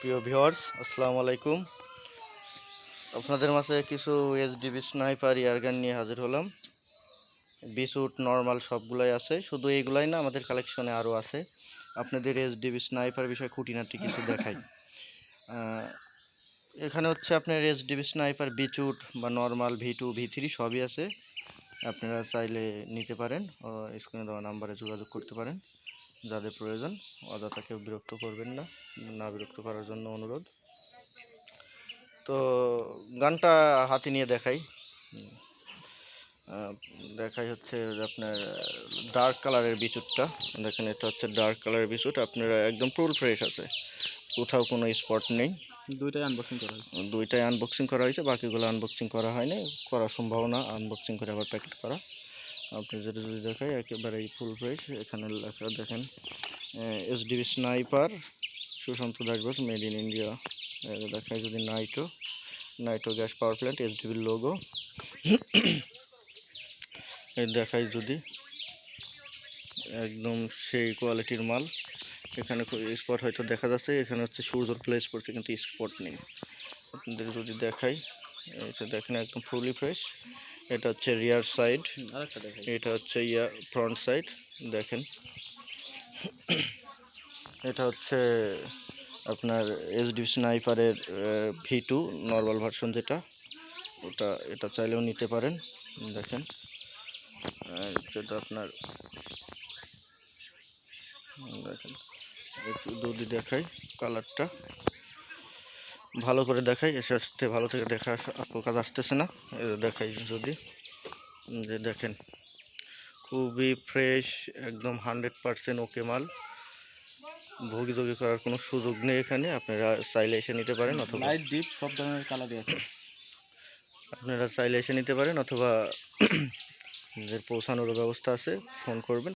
প্রিয় ভিউয়ার্স, আসসালামু আলাইকুম। আপনাদের মাঝে কিছু এইচডিবি স্নাইপার এয়ারগান নিয়ে হাজির হলাম। বিস্যুট নর্মাল সবগুলাই আছে, শুধু এইগুলাই না, আমাদের কালেকশনে আরও আছে। আপনাদের এইচডিবি স্নাইপার বিষয়ে খুঁটিনাটি কিছু দেখাই। এখানে হচ্ছে আপনার এইচডিবি স্নাইপার বিচুট বা নর্মাল V2 V3 সবই আছে। আপনারা চাইলে নিতে পারেন, স্ক্রিনে দেওয়া নাম্বারে যোগাযোগ করতে পারেন যাদের প্রয়োজন। অযথা কেউ বিরক্ত করবেন না, না বিরক্ত করার জন্য অনুরোধ। তো গানটা হাতে নিয়ে দেখাই হচ্ছে আপনার ডার্ক কালারের বিচুটটা দেখেন। এটা হচ্ছে ডার্ক কালারের বিচুট, আপনারা একদম ফুল ফ্রেশ আছে, কোথাও কোনো স্পট নেই। দুইটাই আনবক্সিং করা হয়েছে, বাকিগুলো আনবক্সিং করা হয়নি, করার সম্ভাবনা আনবক্সিং করে আবার প্যাকেট করা। আপনি যদি দেখাই একেবারেই ফুল ফ্রেশ। এখানে লেখা দেখেন HDB sniper Sushanta Dasbose, made in India. দেখায় যদি নাইট্রো গ্যাস পাওয়ার প্ল্যান্ট এইচডিবির লোগো। দেখাই যদি একদম সেই কোয়ালিটির মাল। এখানে স্পট হয়তো দেখা যাচ্ছে, এখানে হচ্ছে সূর্যর প্লেস পড়ছে কিন্তু স্পট নেই। আপনাদের যদি দেখাই, এটা দেখেন একদম ফুলি ফ্রেশ। এটা হচ্ছে রিয়ার সাইড, এটা হচ্ছে ফ্রন্ট সাইড দেখেন। এটা হচ্ছে আপনার এইচডিবি স্নাইপারের V2 নর্মাল ভার্সন যেটা, এটা চাইলেও নিতে পারেন। দেখেন যেটা আপনার দেখেন, একটু যদি দেখাই কালারটা ভালো করে দেখাই, এসে আসতে ভালো থেকে দেখা কাজ আসতেছে না। দেখাই যদি যে দেখেন খুবই ফ্রেশ, একদম 100% ওকে মাল। ভোগী করার কোনো সুযোগ নেই এখানে। আপনারা চাইলে এসে নিতে পারেন, অথবা লাইট ডিপ সব ধরনের কালারই আছে। আপনারা চাইলে এসে নিতে পারেন, অথবা পৌঁছানোর ব্যবস্থা আছে, ফোন করবেন।